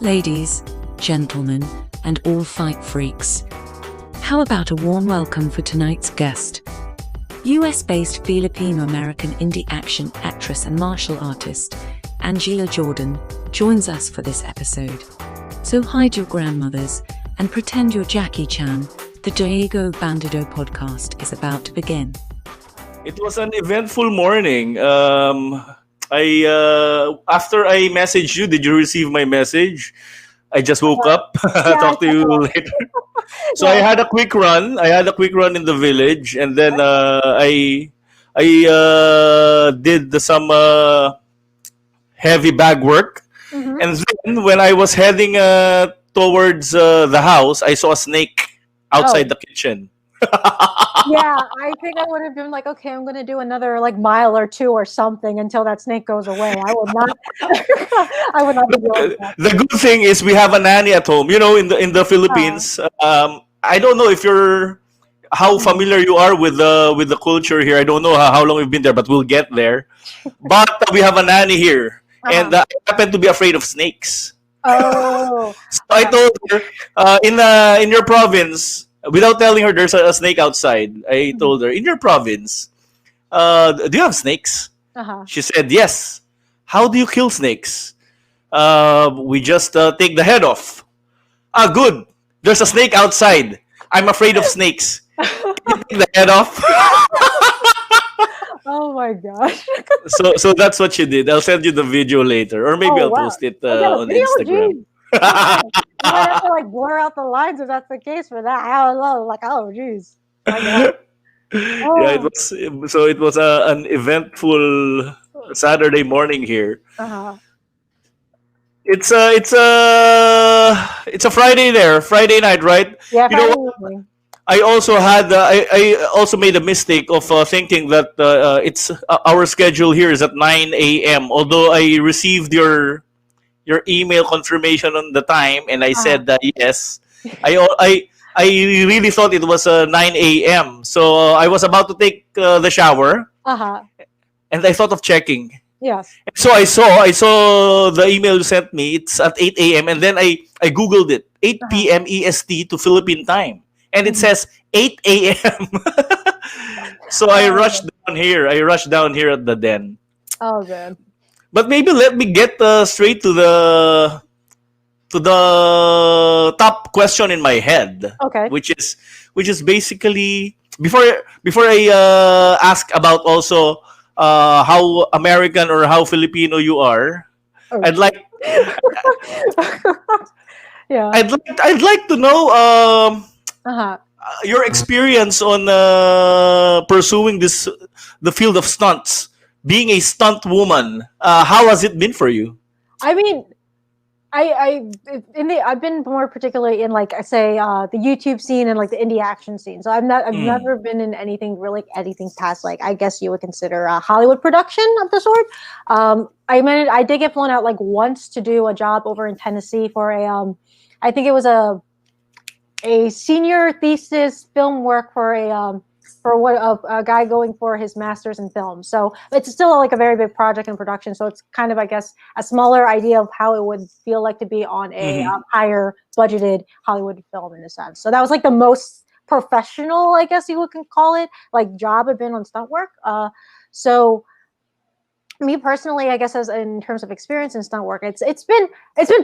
Ladies, gentlemen, and all fight freaks. How about a warm welcome for tonight's guest? US-based Filipino-American indie action actress and martial artist, Angela Jordan, joins us for this episode. So hide your grandmothers and pretend you're Jackie Chan. The Diego Bandido podcast is about to begin. It was an eventful morning. After I messaged you, did you receive my message? I just woke up. Talk to you later. So I had a quick run. I had a quick run in the village, and then I did some heavy bag work. And then when I was heading towards the house, I saw a snake outside the kitchen. Yeah, I think I would have been like, okay, I'm going to do another like mile or two or something until that snake goes away. I would not. I would not be doing that. The good thing is we have a nanny at home. You know, in the Philippines, I don't know if you're how familiar you are with the culture here. I don't know how long you've been there, but we'll get there. But we have a nanny here, and I happen to be afraid of snakes. Oh, So I told her in your province. Without telling her there's a snake outside, I told her, in your province, do you have snakes? She said, yes. How do you kill snakes? We just take the head off. Ah, good. There's a snake outside. I'm afraid of snakes. Can you take the head off? Oh my gosh. So that's what she did. I'll send you the video later. Or maybe I'll post it on Video, Instagram. geez. You might have to like blur out the lines if that's the case for that. I don't know. Like, oh, geez. Yeah, it was. So it was an eventful Saturday morning here. It's a Friday there, Friday night, right? Yeah, You know what? I also had I also made a mistake of thinking that it's our schedule here is at 9 a.m. Although I received your email confirmation on the time, and I said that yes. I really thought it was 9 a.m. So I was about to take the shower, and I thought of checking. Yes. So I saw the email you sent me. It's at 8 a.m. and then I googled it, 8 p.m. EST to Philippine time, and it says 8 a.m. So I rushed down here. I rushed down here at the den. Oh, good. But maybe let me get straight to the top question in my head. Okay. Which is basically before I ask about also how American or how Filipino you are. Oh. I'd like Yeah. I'd like to know your experience on pursuing the field of stunts. Being a stunt woman, how has it been for you? I mean, I've been more particularly in like I say the YouTube scene and like the indie action scene. So I've never been in anything past like I guess you would consider a Hollywood production of the sort. I did get flown out like once to do a job over in Tennessee for I think it was a senior thesis film work for a guy going for his master's in film. So it's still like a very big project in production. So it's kind of, I guess, a smaller idea of how it would feel like to be on a higher budgeted Hollywood film in a sense. So that was like the most professional, I guess you can call it, like job I've been on stunt work. So me personally, I guess as in terms of experience in stunt work, it's been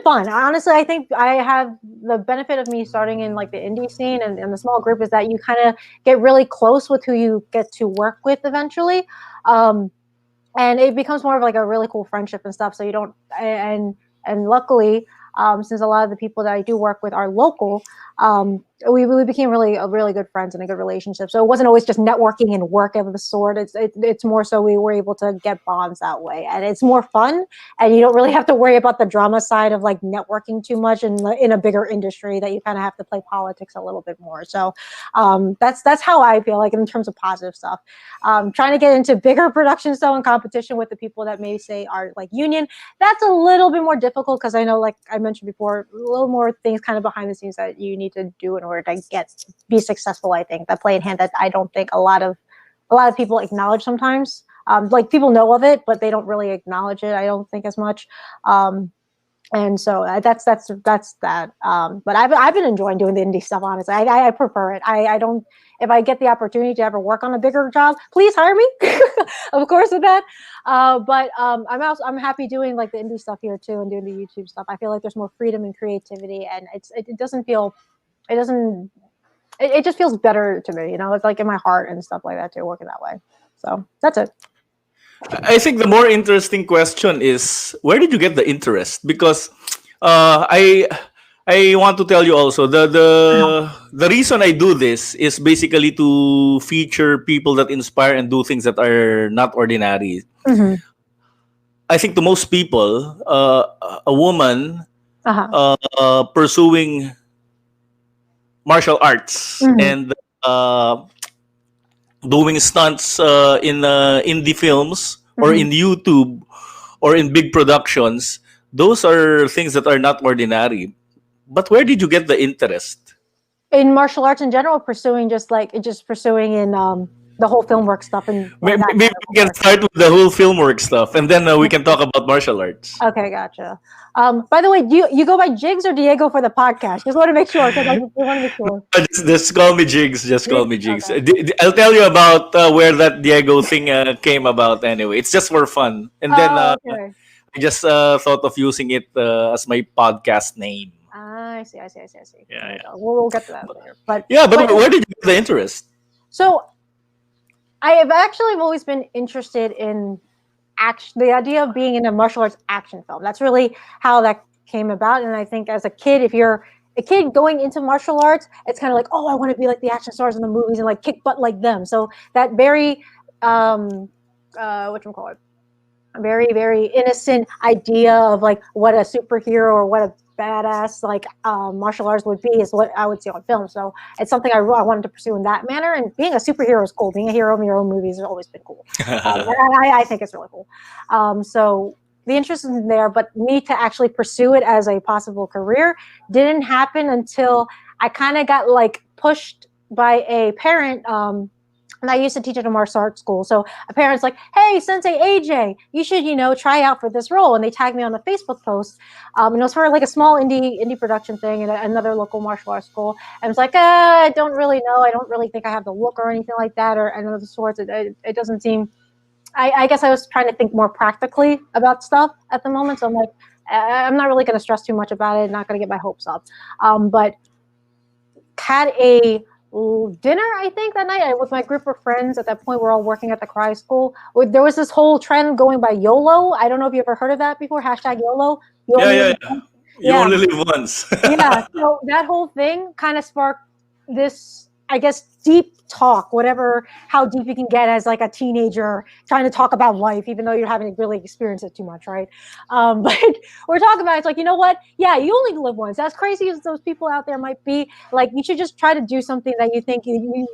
fun. Honestly, I think I have the benefit of me starting in like the indie scene and the small group is that you kind of get really close with who you get to work with eventually. And it becomes more of like a really cool friendship and stuff. So you don't and luckily, since a lot of the people that I do work with are local, we became really good friends and a good relationship. So it wasn't always just networking and work of the sort. It's more so we were able to get bonds that way, and it's more fun. And you don't really have to worry about the drama side of like networking too much in a bigger industry that you kind of have to play politics a little bit more. So that's how I feel like in terms of positive stuff. Trying to get into bigger productions though in competition with the people that maybe say are like union, that's a little bit more difficult because I know like I mentioned before, a little more things kind of behind the scenes that you need to do in order to be successful. I think that play in hand that I don't think a lot of people acknowledge sometimes. Like people know of it, but they don't really acknowledge it. I don't think as much. And so that's that. But I've been enjoying doing the indie stuff. Honestly, I prefer it. I don't. If I get the opportunity to ever work on a bigger job, please hire me. Of course, with that. I'm happy doing like the indie stuff here too, and doing the YouTube stuff. I feel like there's more freedom and creativity, and it doesn't feel, it doesn't, it just feels better to me. You know, it's like in my heart and stuff like that too, working that way. So that's it. I think the more interesting question is, where did you get the interest? Because I want to tell you also, the reason I do this is basically to feature people that inspire and do things that are not ordinary. Mm-hmm. I think to most people, a woman pursuing martial arts Mm-hmm. and doing stunts in indie films or in YouTube or in big productions, those are things that are not ordinary. But where did you get the interest? In martial arts in general, pursuing just pursuing in the whole film work stuff and Maybe, that maybe kind of we can work. start with the whole film work stuff, and then we can talk about martial arts. Okay, gotcha. By the way, do you go by Jigs or Diego for the podcast? Just want to make sure, because I just want to make sure. Just call me Jigs. Just call me Jigs. Okay. I'll tell you about where that Diego thing came about. Anyway, it's just for fun, and then Okay. I just thought of using it as my podcast name. I see. Yeah. We'll get to that later. But Where did you get the interest? so I have actually always been interested in action, the idea of being in a martial arts action film. That's really how that came about. And I think as a kid, if you're a kid going into martial arts, it's kind of like, oh, I want to be like the action stars in the movies and like kick butt like them. So that very whatchamacallit, a very, very innocent idea of like what a superhero or what a badass like martial arts would be is what I would see on film. So it's something I wanted to pursue in that manner. And being a superhero is cool. Being a hero in your own movies has always been cool. I think it's really cool. So the interest is there, but me to actually pursue it as a possible career didn't happen until I kind of got like pushed by a parent. And I used to teach at a martial arts school. So a parent's like, hey, Sensei AJ, you should, try out for this role. And they tagged me on a Facebook post. And it was for like a small indie production thing in another local martial arts school. And it's like, I don't really know. I don't really think I have the look or anything like that or any of the sorts. It doesn't seem, I guess I was trying to think more practically about stuff at the moment. So I'm like, I'm not really going to stress too much about it. Not going to get my hopes up. But had a dinner, I think, that night with my group of friends. At that point, we're all working at the Cry School. There was this whole trend going by YOLO. I don't know if you ever heard of that before. # YOLO. You only live once. Yeah. So that whole thing kind of sparked this, I guess, deep talk, how deep you can get as like a teenager trying to talk about life, even though you haven't really experienced it too much, right? But we're talking about it. It's like, you know what? Yeah, you only live once. As crazy as those people out there might be, like, you should just try to do something that you think you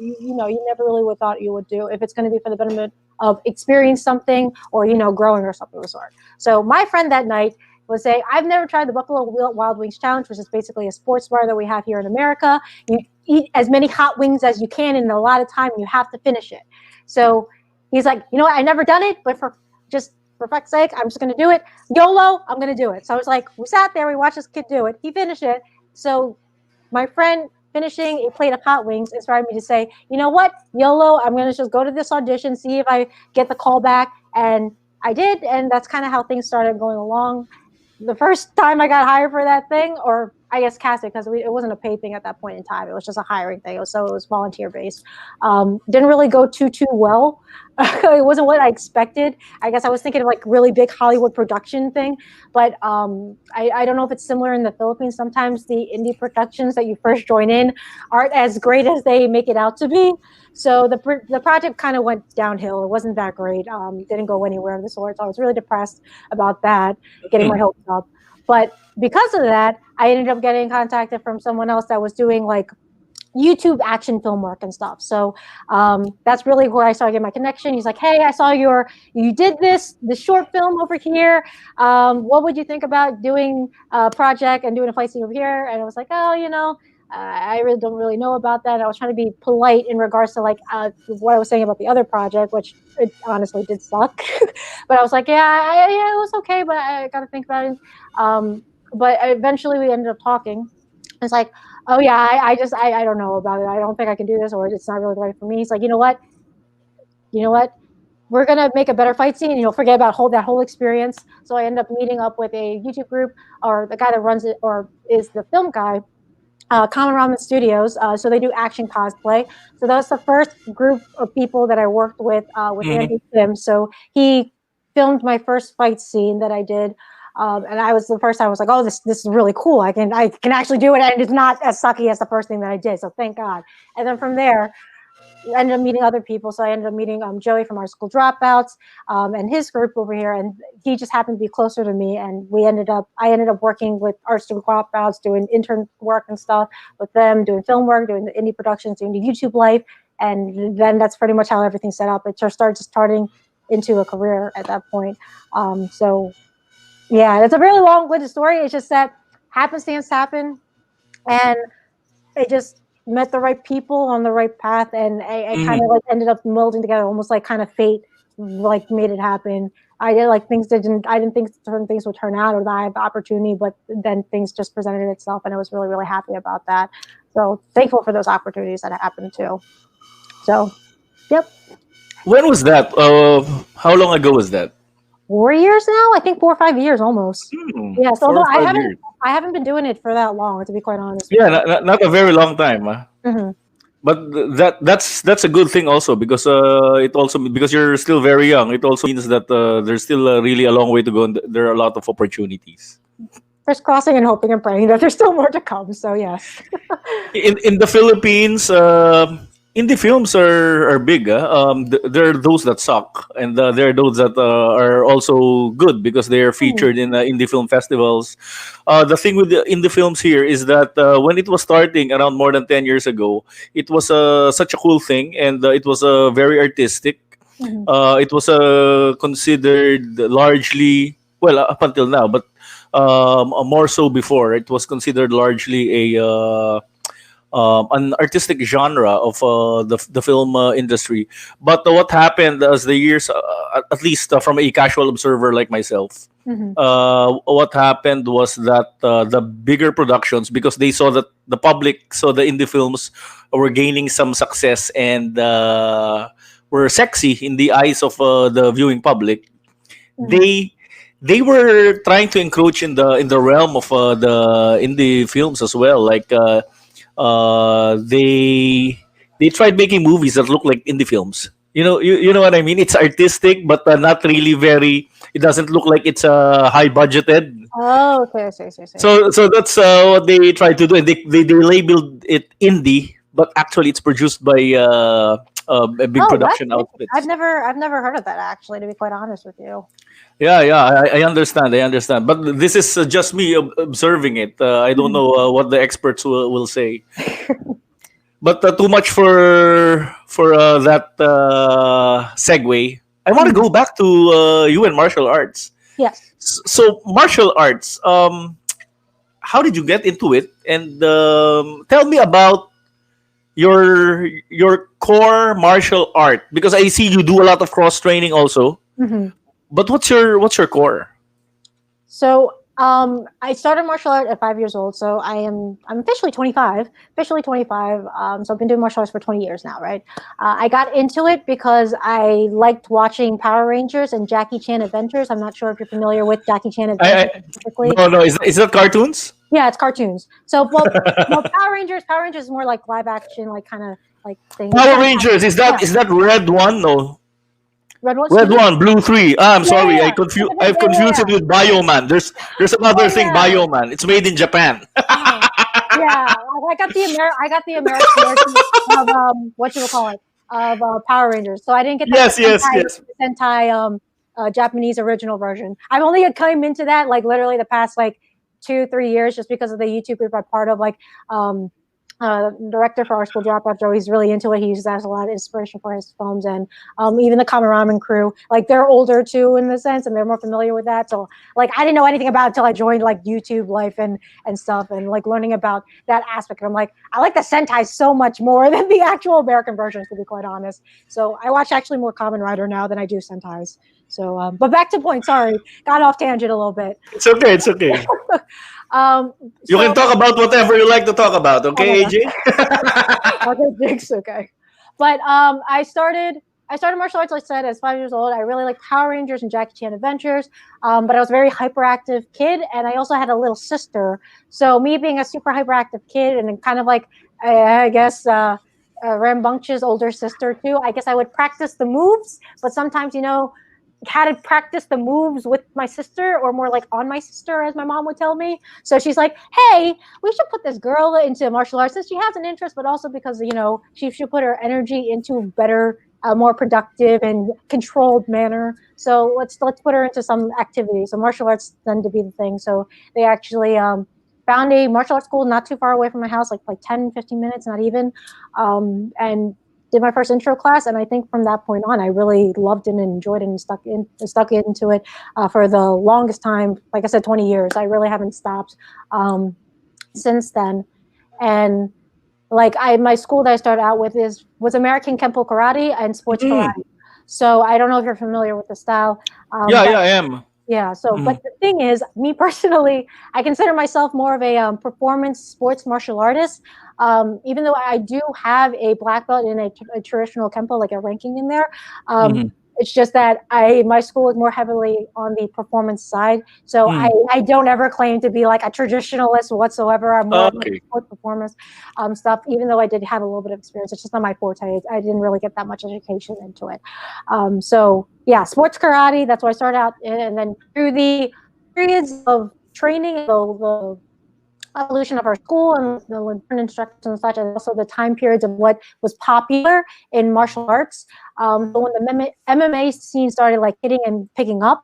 never really would thought you would do, if it's going to be for the betterment of experience something or growing or something of the sort. So my friend that night was saying, I've never tried the Buffalo Wild Wings Challenge, which is basically a sports bar that we have here in America. You eat as many hot wings as you can in a lot of time, and you have to finish it. So he's like, you know what? I've never done it, but for fuck's sake, I'm just going to do it. YOLO, I'm going to do it. So I was like, we sat there, we watched this kid do it. He finished it. So my friend finishing a plate of hot wings inspired me to say, you know what? YOLO, I'm going to just go to this audition, see if I get the call back. And I did. And that's kind of how things started going along. The first time I got hired for that thing, or I guess casted, because it wasn't a paid thing at that point in time. It was just a hiring thing. It was volunteer based. Didn't really go too well. It wasn't what I expected. I guess I was thinking of like really big Hollywood production thing, but I don't know if it's similar in the Philippines. Sometimes the indie productions that you first join in aren't as great as they make it out to be. So the project kind of went downhill. It wasn't that great. Didn't go anywhere of the sort. So I was really depressed about that, getting my hopes up. But because of that, I ended up getting contacted from someone else that was doing like YouTube action film work and stuff. So that's really where I started getting my connection. He's like, hey, I saw you did this short film over here. What would you think about doing a project and doing a fight scene over here? And I was like, oh, I really don't really know about that. I was trying to be polite in regards to like what I was saying about the other project, which it honestly did suck. But I was like, yeah, it was okay, but I got to think about it. but eventually we ended up talking. It's like, oh yeah, I don't know about it. I don't think I can do this, or it's not really right for me. He's like, you know what? We're gonna make a better fight scene, and you'll forget about that whole experience. So I end up meeting up with a YouTube group, or the guy that runs it, or is the film guy, Common Ramen Studios. So they do action cosplay. So that was the first group of people that I worked with Mhm. Andy Kim. So he filmed my first fight scene that I did. And I was the first time I was like, oh, this is really cool. I can actually do it, and it's not as sucky as the first thing that I did. So thank God. And then from there, I ended up meeting other people. So I ended up meeting Joey from Our School Dropouts, and his group over here, and he just happened to be closer to me. And I ended up working with Our School Dropouts, doing intern work and stuff with them, doing film work, doing the indie productions, doing the YouTube life, and then that's pretty much how everything set up. It just starting into a career at that point. So yeah, it's a really long-winded story. It's just that happenstance happened, and I just met the right people on the right path, and I kind Mhm. of like ended up melding together, almost like kind of fate, like made it happen. I did like things that didn't. I didn't think certain things would turn out, or that I had the opportunity, but then things just presented itself, and I was really, really happy about that. So thankful for those opportunities that happened too. So, yep, When was that? How long ago was that? 4 years now. I think 4 or 5 years almost. Yeah. So Four although or 5 years. I haven't been doing it for that long, to be quite honest with Yeah, you. not a very long time. Hmm. But that's a good thing also, because it also, because you're still very young. It also means that there's still really a long way to go, and there are a lot of opportunities. Just crossing and hoping and praying that there's still more to come. So yes. In the Philippines, indie films are big. There are those that suck, and there are those that are also good because they are Hmm. featured in indie film festivals. The thing with the indie films here is that when it was starting around more than 10 years ago, it was such a cool thing, and it was very artistic. Mhm. It was considered largely, well, up until now, but more so before. It was considered largely a an artistic genre of the film industry. But what happened as the years, at least from a casual observer like myself, Mhm. what happened was that the bigger productions, because they saw that the public saw the indie films were gaining some success, and were sexy in the eyes of the viewing public, Mhm. they they were trying to encroach in the realm of the indie films as well. Like they tried making movies that look like indie films. You know what I mean? It's artistic, but not really very. It doesn't look like it's high budgeted. Oh, okay. I see. I see. I see. So that's what they tried to do, and they labeled it indie, but actually it's produced by a big Oh, that's production interesting. outfits. I've never heard of that actually. To be quite honest with you. Yeah, I understand. I understand. But this is just me observing it. I don't Mhm. know what the experts will say. But too much for that segue. I want to Mhm. go back to you and martial arts. Yes. So martial arts. How did you get into it? And tell me about your core martial art, because I see you do a lot of cross training also. Mhm. But what's your core? So, I started martial art at 5 years old. So I'm officially 25. Officially 25. So I've been doing martial arts for 20 years now, right? I got into it because I liked watching Power Rangers and Jackie Chan Adventures. I'm not sure if you're familiar with Jackie Chan I Adventures specifically. No, no, is that cartoons? Yeah, it's cartoons. So, well, Power Rangers is more like live action, like kind of like thing. It's Power Sentai. Rangers, is Yeah, that red one? No, red one. Excuse red me. one, blue three. I'm Yeah, sorry, yeah, I've yeah, yeah, confused yeah. it with Bioman. There's Yeah, another yeah, thing, yeah. Bioman. It's made in Japan. Uh-huh. Yeah, I got the American version of what you would call it, of Power Rangers. So I didn't get like Yes, yes, yes. the Sentai Japanese original version. I've only come into that like literally the past like 2 3 years just because of the YouTube group I'm part of. Like um, director for Our School Dropout, Joe, he's really into it. He uses that as a lot of inspiration for his films, and even the Kamen Ramen crew, like they're older too in the sense, and they're more familiar with that. So like I didn't know anything about it until I joined like YouTube life and stuff, and like learning about that aspect. And I'm like, I like the Sentai so much more than the actual American versions, to be quite honest. So I watch actually more Kamen Rider now than I do Sentais. So, but back to point. Sorry, got off tangent a little bit. It's okay. It's okay. You can talk about whatever you like to talk about. Oh my Okay, AJ. Okay, Jigs, okay. But I started martial arts, like I said, as 5 years old. I really liked Power Rangers and Jackie Chan Adventures. But I was a very hyperactive kid, and I also had a little sister. So me being a super hyperactive kid, and then kind of like I guess a rambunctious older sister too. I guess I would practice the moves, but sometimes had to practice the moves with my sister, or more like on my sister, as my mom would tell me. So she's like, hey, we should put this girl into martial arts since she has an interest, but also because she should put her energy into better, more productive and controlled manner. So let's put her into some activity. So martial arts tend to be the thing. So they actually found a martial arts school not too far away from my house, like 10, 15 minutes, not even, and did my first intro class. And I think from that point on, I really loved it and enjoyed it and stuck into it for the longest time. Like I said, 20 years. I really haven't stopped since then. And like my school that I started out with was American Kempo Karate and sports karate. So I don't know if you're familiar with the style. Yeah, I am. Yeah. So, but the thing is, me personally, I consider myself more of a performance sports martial artist. Even though I do have a black belt in a traditional Kempo, like a ranking in there. It's just that my school is more heavily on the performance side. So I don't ever claim to be like a traditionalist whatsoever. I'm more like sport performance stuff, even though I did have a little bit of experience. It's just not my forte. I didn't really get that much education into it. So yeah, sports karate, that's what I started out in. And then through the periods of training, the evolution of our school and the instructors and such, and also the time periods of what was popular in martial arts. So when the MMA scene started like hitting and picking up,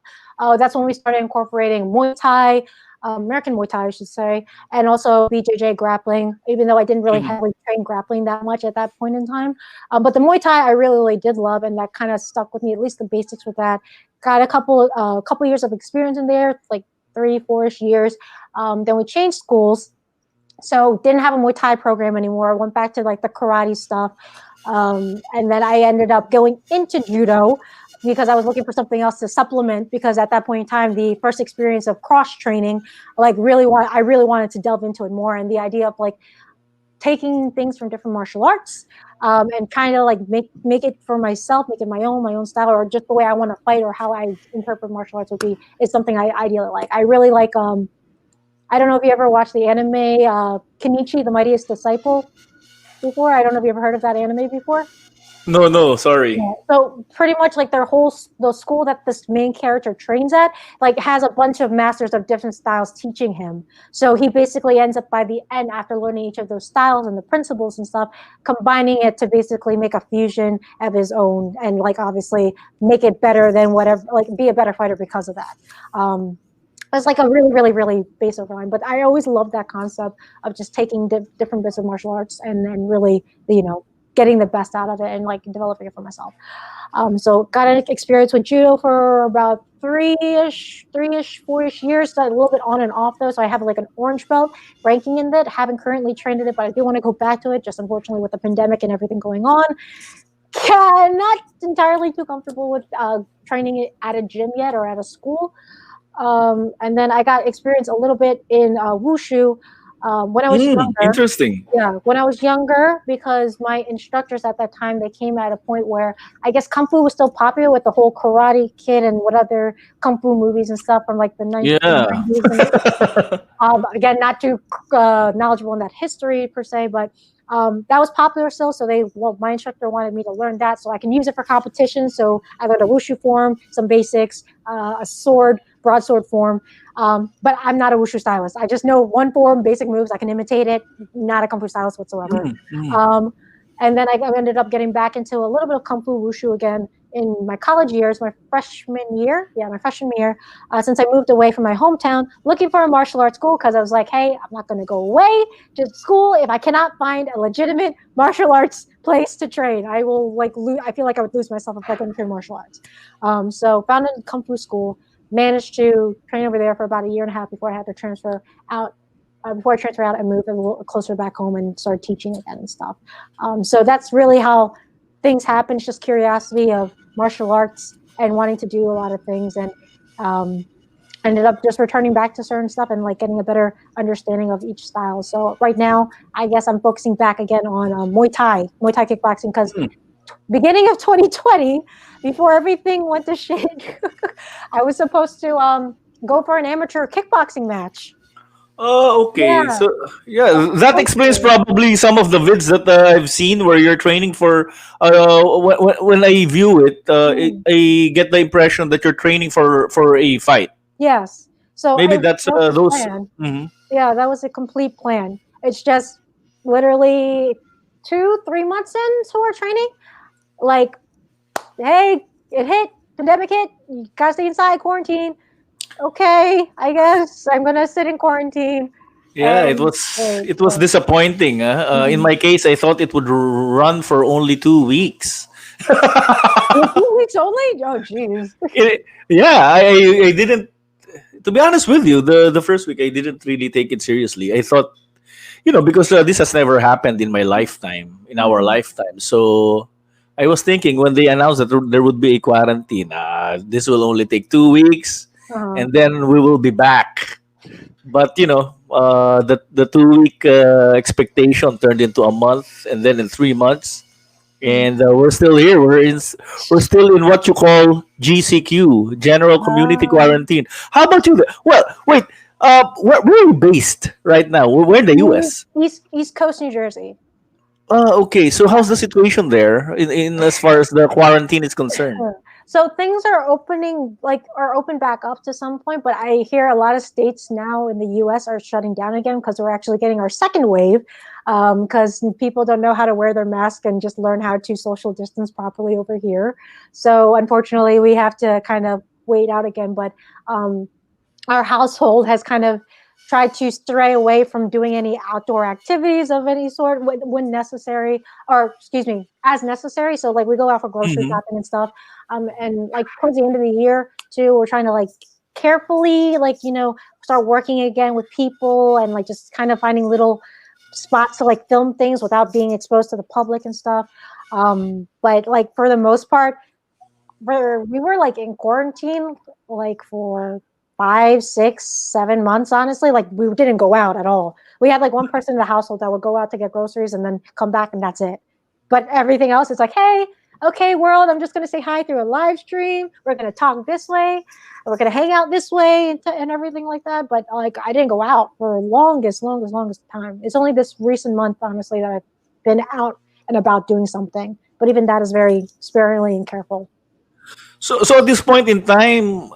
that's when we started incorporating Muay Thai, American Muay Thai, I should say, and also BJJ grappling, even though I didn't really heavily train grappling that much at that point in time. But the Muay Thai I really did love, and that kind of stuck with me, at least the basics with that. Got a couple years of experience in there, like 3-4-ish years. Then we changed schools, so didn't have a Muay Thai program anymore. Went back to like the karate stuff, and then I ended up going into judo because I was looking for something else to supplement. Because at that point in time, the first experience of cross training, I really wanted to delve into it more, and the idea of like taking things from different martial arts and kind of like make it for myself, make it my own style, or just the way I want to fight, or how I interpret martial arts is something I ideally like. I really like I don't know if you ever watched the anime Kenichi, the Mightiest Disciple before. I don't know if you ever heard of that anime before. No, sorry. Yeah. So pretty much like the school that this main character trains at, like has a bunch of masters of different styles teaching him. So he basically ends up by the end, after learning each of those styles and the principles and stuff, combining it to basically make a fusion of his own, and like obviously make it better than whatever, like be a better fighter because of that. It's like a really basic line, but I always loved that concept of just taking different bits of martial arts and then really, getting the best out of it and like developing it for myself. So got an experience with judo for about 4-ish years, so a little bit on and off though. So I have like an orange belt ranking in it. Haven't currently trained in it, but I do want to go back to it. Just unfortunately with the pandemic and everything going on, not entirely too comfortable with training it at a gym yet or at a school. And then I got experience a little bit in wushu when I was younger. Interesting. Yeah, when I was younger, because my instructors at that time, they came at a point where I guess Kung Fu was still popular with the whole Karate Kid and what other Kung Fu movies and stuff from like the 1990s. Again, not too knowledgeable in that history per se, but that was popular still. So my instructor wanted me to learn that so I can use it for competition. So I learned a wushu form, some basics, a sword, broadsword form. But I'm not a wushu stylist. I just know one form, basic moves. I can imitate it. Not a Kung Fu stylist whatsoever. And then I ended up getting back into a little bit of Kung Fu wushu again in my college years, my freshman year, since I moved away from my hometown, looking for a martial arts school because I was like, hey, I'm not going to go away to school if I cannot find a legitimate martial arts place to train. I will I feel like I would lose myself if I couldn't train martial arts. So found a Kung Fu school, managed to train over there for about 1.5 years before I had to transfer out. Before I transferred out and moved a little closer back home and started teaching again and stuff. So that's really how things happen. It's just curiosity of martial arts and wanting to do a lot of things, and um, ended up just returning back to certain stuff and like getting a better understanding of each style. So right now, I guess I'm focusing back again on Muay Thai kickboxing, because Hmm. beginning of 2020, before everything went to shit, I was supposed to go for an amateur kickboxing match. Oh, okay. Yeah, So I was yeah, that supposed explains to. probably some of the vids that I've seen where you're training for. When I view it, Mm, I get the impression that you're training for a fight. yes. So Maybe that that's was the those. plan. Mhm. Yeah, that was a complete plan. It's just literally 2, 3 months into our training, like, hey, it hit, pandemic hit, you gotta stay inside, quarantine. Okay, I guess I'm gonna sit in quarantine Yeah, and wait. it was So, disappointing. In mhm. my case, I thought it would run for only 2 weeks. Well, 2 weeks only? Oh, jeez. Yeah, I didn't. To be honest with you, the first week I didn't really take it seriously. I thought, because this has never happened in my lifetime, in our Mhm. lifetime. So I was thinking when they announced that there would be a quarantine, this will only take 2 weeks, Uh-huh. and then we will be back. But the 2 week expectation turned into a month, and then in 3 months, Mhm. and we're still here. We're still in what you call GCQ, General Community Um, Quarantine. How about you? Well, wait. Where are you based right now? We're in the U.S. East Coast, New Jersey. Okay. So how's the situation there in as far as the quarantine is concerned? Sure. So things are are open back up to some point, but I hear a lot of states now in the U.S. are shutting down again because we're actually getting our second wave, because people don't know how to wear their mask and just learn how to social distance properly over here. So unfortunately, we have to kind of wait out again. But um, our household has kind of tried to stray away from doing any outdoor activities of any sort when necessary, or excuse me, as necessary. So like we go out for grocery Hmm. shopping and stuff, and like towards the end of the year too, we're trying to like carefully start working again with people, and like just kind of finding little spots to like film things without being exposed to the public and stuff. But like for the most part, we were like in quarantine like for 5, 6, 7 months. Honestly, like we didn't go out at all. We had like one person in the household that would go out to get groceries and then come back, and that's it. But everything else is like, hey, okay, world, I'm just gonna say hi through a live stream. We're gonna talk this way. We're gonna hang out this way, and everything like that. But like, I didn't go out for the longest time. It's only this recent month, honestly, that I've been out and about doing something. But even that is very sparingly and careful. So at this point in time,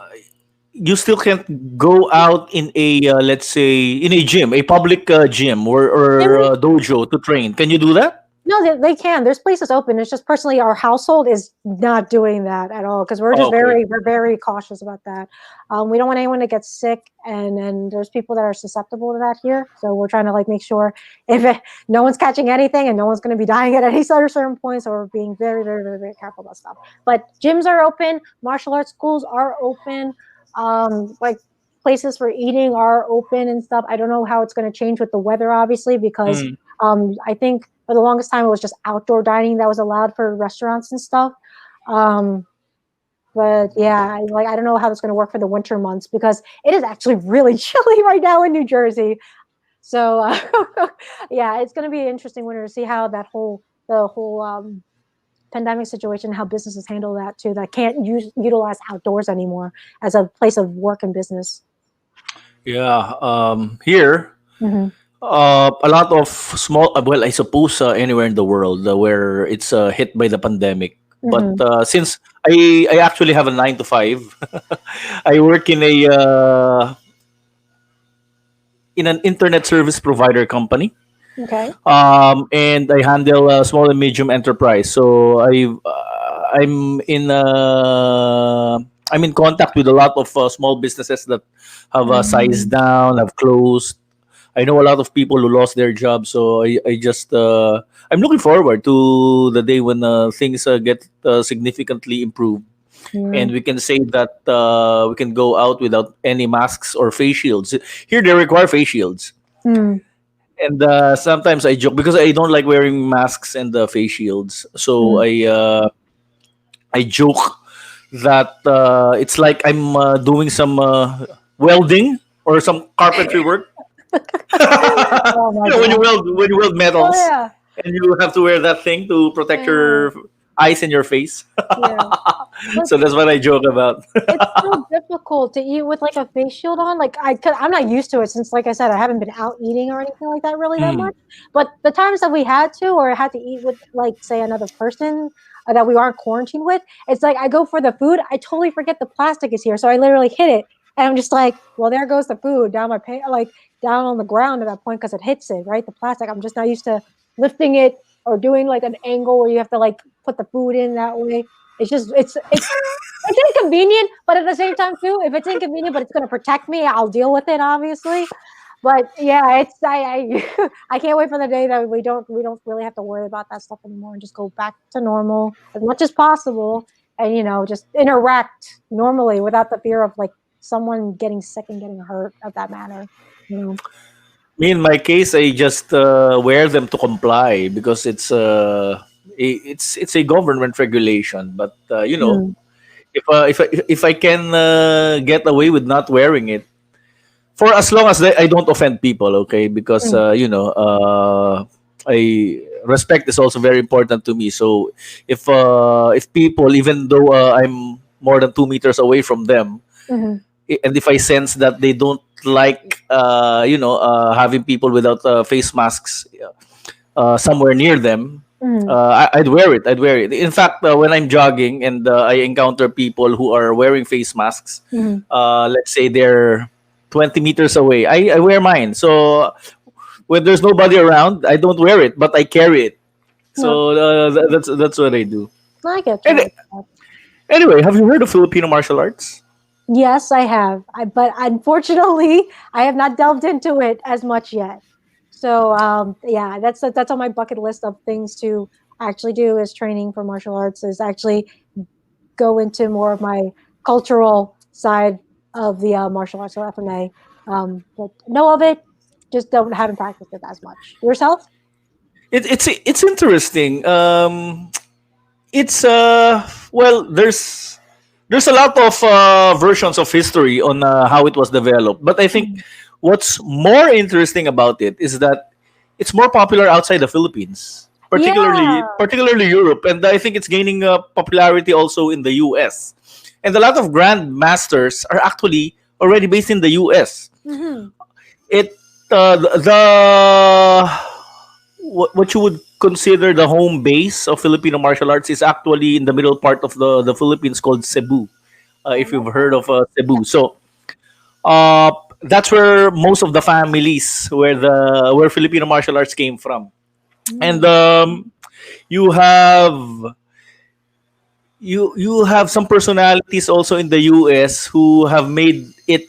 you still can't go out in a let's say in a gym, a public gym or dojo to train. Can you do that? No, they can. There's places open. It's just personally our household is not doing that at all because we're Oh, just okay. we're very cautious about that. We don't want anyone to get sick, and there's people that are susceptible to that here. So we're trying to like make sure no one's catching anything and no one's going to be dying at any certain point. So we're being very, very, very, very careful about stuff. But gyms are open. Martial arts schools are open. Like places for eating are open and stuff. I don't know how it's going to change with the weather, obviously, because Mm. I think for the longest time it was just outdoor dining that was allowed for restaurants and stuff. Um, but yeah, I don't know how it's going to work for the winter months because it is actually really chilly right now in New Jersey. So yeah, it's going to be an interesting winter to see how the whole pandemic situation, how businesses handle that too. That can't utilize outdoors anymore as a place of work and business. Yeah. Here, Hmm. a lot of small. Well, I suppose anywhere in the world where it's hit by the pandemic. But Hmm. since I actually have a 9 to 5, I work in an internet service provider company. Okay. And I handle small and medium enterprise. So I'm in contact with a lot of small businesses that have sized Um, down, have closed. I know a lot of people who lost their jobs. So I just I'm looking forward to the day when things get significantly improved, yeah. and we can say that we can go out without any masks or face shields. Here they require face shields. Mm. And sometimes I joke because I don't like wearing masks and face shields. So Mm. I joke that it's like I'm doing some welding or some carpentry work. Oh my When you god. weld Oh metals, yeah. and you have to wear that thing to protect Yeah. your eyes and your face. Yeah. But So that's what I joke about. it's so difficult to eat with like a face shield on. Like I'm not used to it since, like I said, I haven't been out eating or anything like that really that Mm. much. But the times that we had to, or had to eat with, like, say, another person that we aren't quarantined with, it's like I go for the food, I totally forget the plastic is here, so I literally hit it, and I'm just like, well, there goes the food down my like down on the ground at that point because it hits it right, the plastic. I'm just not used to lifting it or doing like an angle where you have to like put the food in that way. It's just it's inconvenient, but at the same time too, if it's inconvenient but it's going to protect me, I'll deal with it, obviously. But yeah, it's I I can't wait for the day that we don't really have to worry about that stuff anymore and just go back to normal as much as possible, and just interact normally without the fear of like someone getting sick and getting hurt of that manner. You know. Me, in my case, I just wear them to comply because it's a government regulation. But Mm, if I can get away with not wearing it for as long as I don't offend people, okay? Because mm, I respect is also very important to me. So if people, even though I'm more than 2 meters away from them, mhm, and if I sense that they don't like having people without face masks somewhere near them, mhm, I'd wear it. I'd wear it. In fact, when I'm jogging and I encounter people who are wearing face masks, mhm. let's say they're 20 meters away, I wear mine. So when there's nobody around, I don't wear it, but I carry it. No, So that's what I do. I get you. I Any, get that. anyway, have you heard of Filipino martial arts? Yes, I have. But unfortunately, I have not delved into it as much yet. So yeah, that's on my bucket list of things to actually do, is training for martial arts, is actually go into more of my cultural side of the martial arts, so FMA. But know of it, just don't haven't practiced it as much. Yourself? It's interesting. It's well, there's a lot of versions of history on how it was developed, but I think Mhm. what's more interesting about it is that it's more popular outside the Philippines, particularly Yeah. particularly Europe, and I think it's gaining popularity also in the US. And a lot of grandmasters are actually already based in the US. Hmm. It the what you would consider the home base of Filipino martial arts is actually in the middle part of the Philippines, called Cebu. If you've heard of Cebu, so uh, that's where most of the families where Filipino martial arts came from, and Mm. you have you have some personalities also in the US who have made it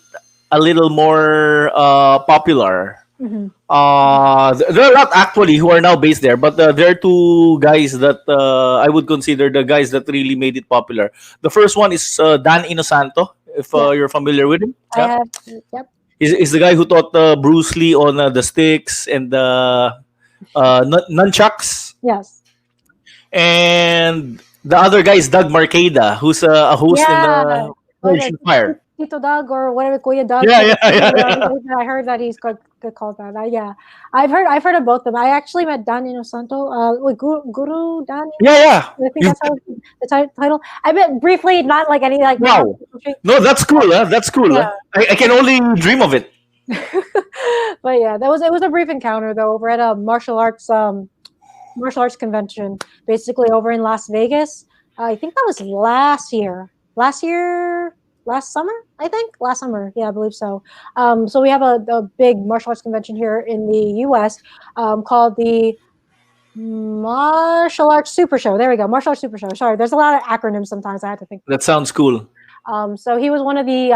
a little more popular. Hmm. There are a lot actually who are now based there, but there are two guys that I would consider the guys that really made it popular. The first one is Dan Inosanto, if Yeah, you're familiar with him. I Yeah, have. Yep. he's the guy who taught Bruce Lee on the sticks and the nunchucks. Yes. And the other guy is Doug Marcada, who's a host in Yeah. What is Forged in Fire. Tito Doug or whatever, Kuya Doug? Yeah, yeah, yeah, yeah. I heard that he's good called that. Yeah, I've heard of both of them. I actually met Dan Inosanto. With Guru Dan Yeah, Inosanto. yeah. I think You that's how the title. I met briefly, not like any like. Wow. No, that's cool. Huh? That's cool. Yeah. Huh? I can only dream of it. But yeah, it was a brief encounter though over at a martial arts convention, basically over in Las Vegas. I think that was last year. Last summer, I think. Last summer, yeah, I believe so. So we have a big martial arts convention here in the U.S. Called the Martial Arts Super Show. There we go, Martial Arts Super Show. Sorry, there's a lot of acronyms sometimes. I had to think. That sounds cool. So he was one of the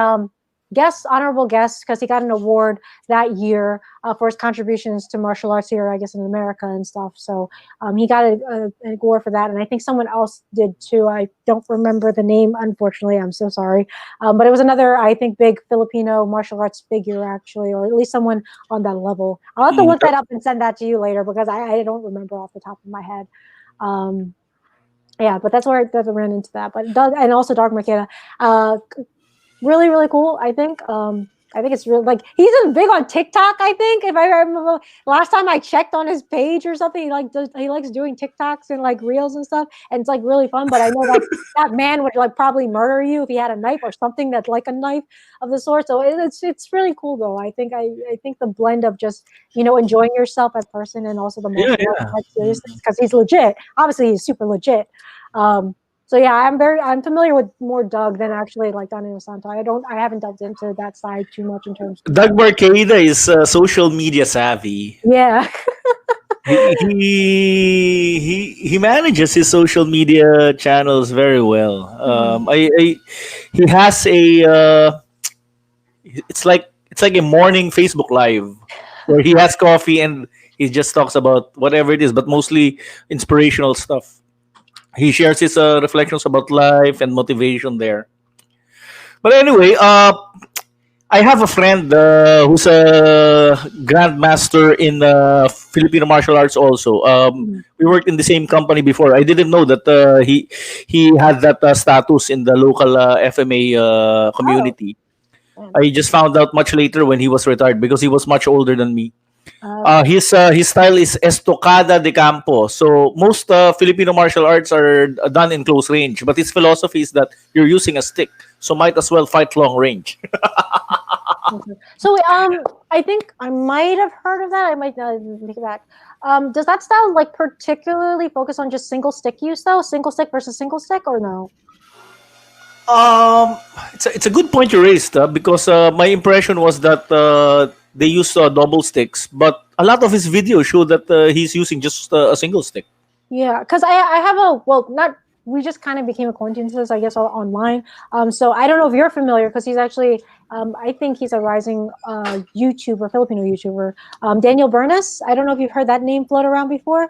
honorable guests, because he got an award that year for his contributions to martial arts here, I guess, in America and stuff. So he got an award for that, and I think someone else did too. I don't remember the name, unfortunately. I'm so sorry. But it was another, I think, big Filipino martial arts figure, actually, or at least someone on that level. I'll have to look that up and send that to you later, because I don't remember off the top of my head. Um, Yeah, but that's where I ran into that. But and also Dark Makeda, really really cool. I think it's really like he's big on TikTok. I think if I remember last time I checked on his page or something, he likes doing TikToks and like reels and stuff, and it's like really fun. But I know that man would like probably murder you if he had a knife or something that's like a knife of the sort. So it's really cool though. I think the blend of just enjoying yourself as a person and also the Yeah, martial yeah. arts seriously because he's legit. Obviously, he's super legit. So yeah, I'm familiar with more Doug than actually like Danilo Santo. I haven't delved into that side too much in terms of Doug Barcada is social media savvy. yeah. He manages his social media channels very well. He has a it's like a morning Facebook live where he has coffee and he just talks about whatever it is, but mostly inspirational stuff. He shares his reflections about life and motivation there. But anyway, I have a friend who's a grandmaster in Filipino martial arts. Also, we worked in the same company before. I didn't know that he had that status in the local FMA Oh, community. man. I just found out much later when he was retired because he was much older than me. Okay. His style is estocada de campo. So most Filipino martial arts are done in close range, but his philosophy is that you're using a stick, so might as well fight long range. Okay. So I think I might have heard of that. I might think that. Does that style like particularly focus on just single stick use though? Single stick versus single stick or no? Um, it's a good point you raised because my impression was that they use double sticks, but a lot of his videos show that he's using just a single stick. Yeah, because I have a well, not we just kind of became acquaintances, I guess, online. So I don't know if you're familiar because he's actually, I think he's a rising YouTuber, Filipino YouTuber, Daniel Bernis. I don't know if you've heard that name float around before.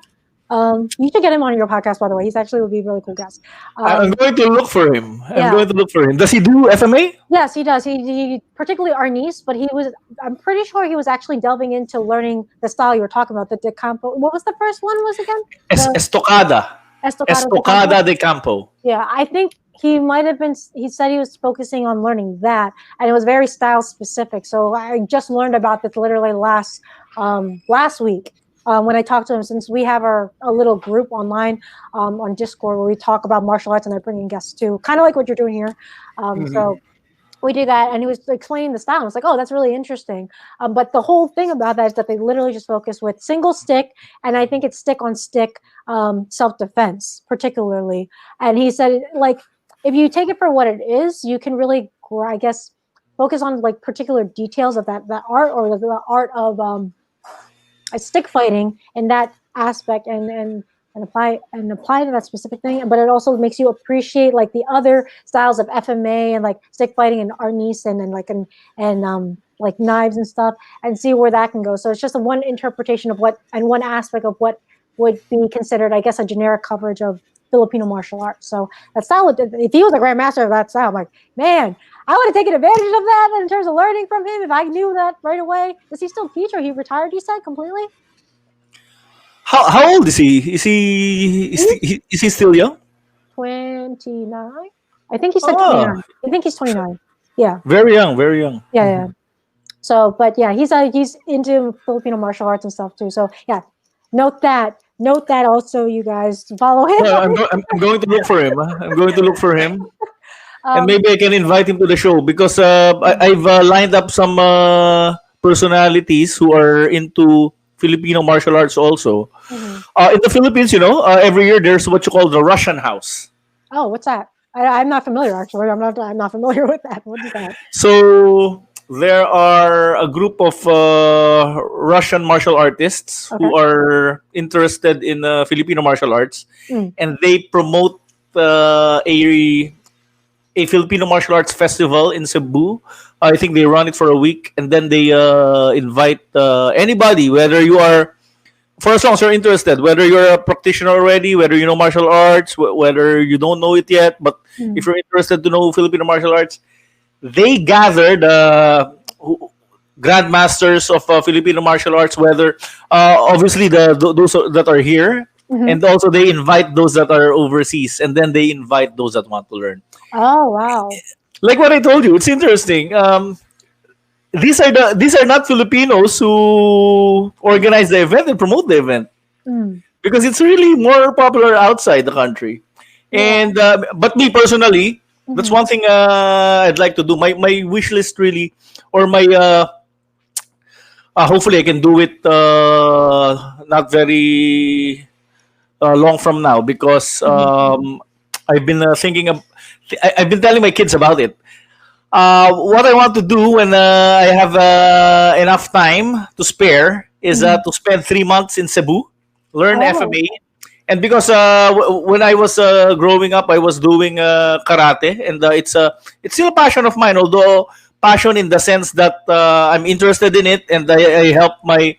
You should get him on your podcast, by the way. He's actually would be a really cool guest. I'm going to look for him. I'm Yeah. going to look for him. Does he do FMA? Yes, he does. He particularly Arnis, but he was. I'm pretty sure he was actually delving into learning the style you were talking about, the decampo. What was the first one? Was again the Estocada. estocado decampo? Estocada de campo. Yeah, I think he might have been. He said he was focusing on learning that, and it was very style specific. So I just learned about this literally last week when I talked to him. Since we have a little group online on Discord where we talk about martial arts, and I bring in guests too, kind of like what you're doing here. So we do that, and he was explaining the style. I was like, oh, that's really interesting. But the whole thing about that is that they literally just focus with single stick, and I think it's stick on stick self-defense particularly. And he said, like, if you take it for what it is, you can really, I guess, focus on like particular details of that art or the art of stick fighting in that aspect, and apply to that specific thing. But it also makes you appreciate like the other styles of FMA and like stick fighting and arnis and like knives and stuff, and see where that can go. So it's just a one interpretation of what and one aspect of what would be considered, I guess, a generic coverage of Filipino martial arts. So that style, if he was a grandmaster of that style, I'm like, man, I would have taken advantage of that in terms of learning from him if I knew that right away. Does he still teach or he retired, you said, completely? How old is he? Is he still young? 29. I think he said Oh, 29. I think he's 29. Yeah. very young, very young. Yeah. So, but yeah, he's into Filipino martial arts and stuff too. So yeah, note that. Note that also, you guys follow him. Well, I'm going to look for him. I'm going to look for him, and Um, maybe I can invite him to the show because I've lined up some personalities who are into Filipino martial arts also. mhm. In the Philippines, every year there's what you call the Russian House. Oh, what's that? I'm not familiar actually. I'm not familiar with that. What is that? So there are a group of Russian martial artists Okay. who are interested in Filipino martial arts, Mm. and they promote a Filipino martial arts festival in Cebu. I think they run it for a week, and then they invite anybody, whether you are, for as long as you're interested, whether you're a practitioner already, whether you know martial arts, whether you don't know it yet, but Mm. if you're interested to know Filipino martial arts, they gathered grandmasters of Filipino martial arts, whether obviously those that are here, Mhm. and also they invite those that are overseas, and then they invite those that want to learn. Oh wow. Like what I told you, it's interesting. These are not Filipinos who organize the event and promote the event, Mm. because it's really more popular outside the country. Yeah. And but me personally, that's Mhm. one thing I'd like to do. My wish list really, or my hopefully I can do it not very long from now, because Mhm. I've been thinking of. I've been telling my kids about it. What I want to do when I have enough time to spare is Mhm. to spend 3 months in Cebu, learn Oh. FMA, and because when I was growing up, I was doing karate, and it's still a passion of mine. Although passion in the sense that I'm interested in it, and I help my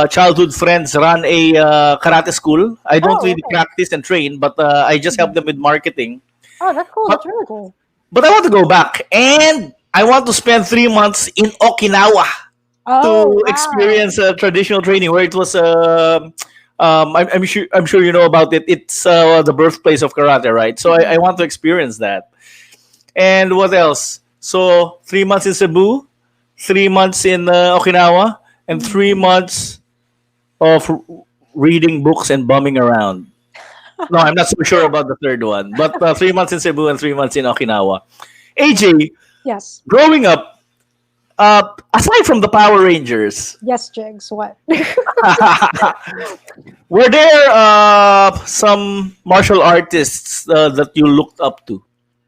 childhood friends run a karate school. I don't Oh, really okay. practice and train, but I just help Mhm. them with marketing. Oh, that's cool. But That's really cool. but I want to go back, and I want to spend 3 months in Okinawa Oh, to wow. experience traditional training, where it was. I'm sure you know about it. It's the birthplace of karate, right? So I Mhm. want to experience that. And what else? So 3 months in Cebu, 3 months in Okinawa, and Mhm. 3 months of reading books and bumming around. No, I'm not so sure about the third one, but 3 months in Cebu and 3 months in Okinawa. AJ, Yes. growing up, aside from the Power Rangers, Yes, Jigs. What? were there some martial artists that you looked up to?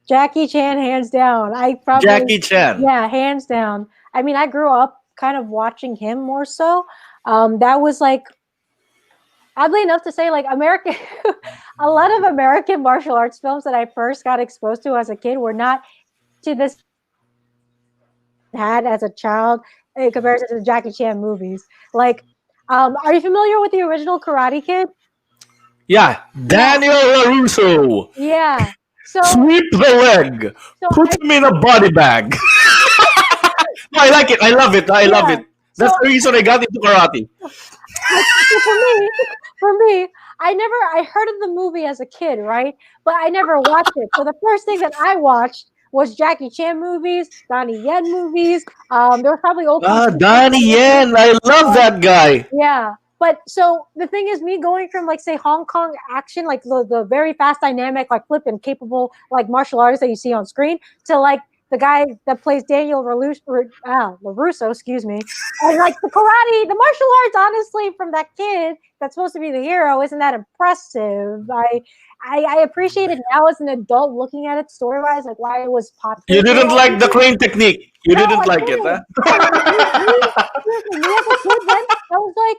Jackie Chan, hands down. I probably, Jackie Chan. yeah, hands down. I mean, I grew up kind of watching him more so. That was like, oddly enough to say, like American, a lot of American martial arts films that I first got exposed to as a kid were not to this had as a child in comparison to the Jackie Chan movies. Like, are you familiar with the original Karate Kid? Yeah, Yeah, Daniel LaRusso. yeah. So, Sweep the leg. so Put I, him in a body bag. No, I like it. I love it. I love yeah. it. So That's the reason I got into karate. so for me, for me, I heard of the movie as a kid, right? But I never watched it. So the first thing that I watched was Jackie Chan movies, Donnie Yen movies. There was probably old kung Ah, fu films Donnie that were Yen. I love made. that guy. Yeah. But so the thing is, me going from like say Hong Kong action, like the very fast, dynamic, like flip and capable, like martial artists that you see on screen, to like the guy that plays Daniel Larusso, excuse me, and like the karate, the martial arts. Honestly, from that kid that's supposed to be the hero, isn't that impressive? I appreciate it now as an adult, looking at it story wise, like why it was You popular for a didn't lot of like the people. crane technique. You No, didn't I like it, huh? didn't. No, seriously, me as a kid, then I was like,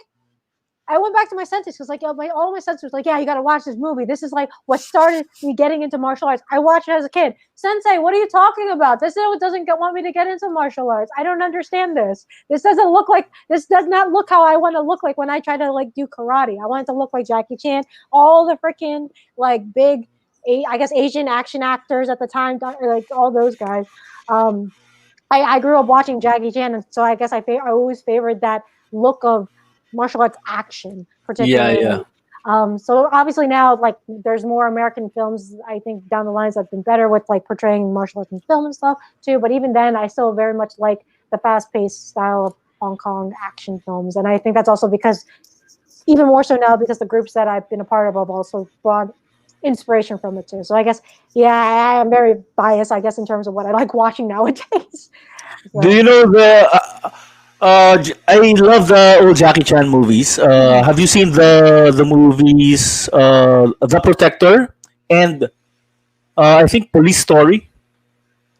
I went back to my senses because, like, all my senses was like, yeah, you got to watch this movie. This is like what started me getting into martial arts. I watched it as a kid. Sensei, what are you talking about? This doesn't want me to get into martial arts. I don't understand this. This doesn't look like, this does not look how I want to look like when I try to like do karate. I want it to look like Jackie Chan, all the freaking like big, I guess Asian action actors at the time, like all those guys. Um, I grew up watching Jackie Chan, and so I guess I always favored that look of martial arts action, Yeah, yeah. particularly. So obviously now, like, there's more American films. I think down the lines that have been better with like portraying martial arts in film and stuff too. But even then, I still very much like the fast-paced style of Hong Kong action films, and I think that's also because even more so now because the groups that I've been a part of have also brought inspiration from it too. So I guess yeah, I am very biased, I guess, in terms of what I like watching nowadays. Do So you know the? I love the old Jackie Chan movies. mhm. Have you seen the movies The Protector and I think Police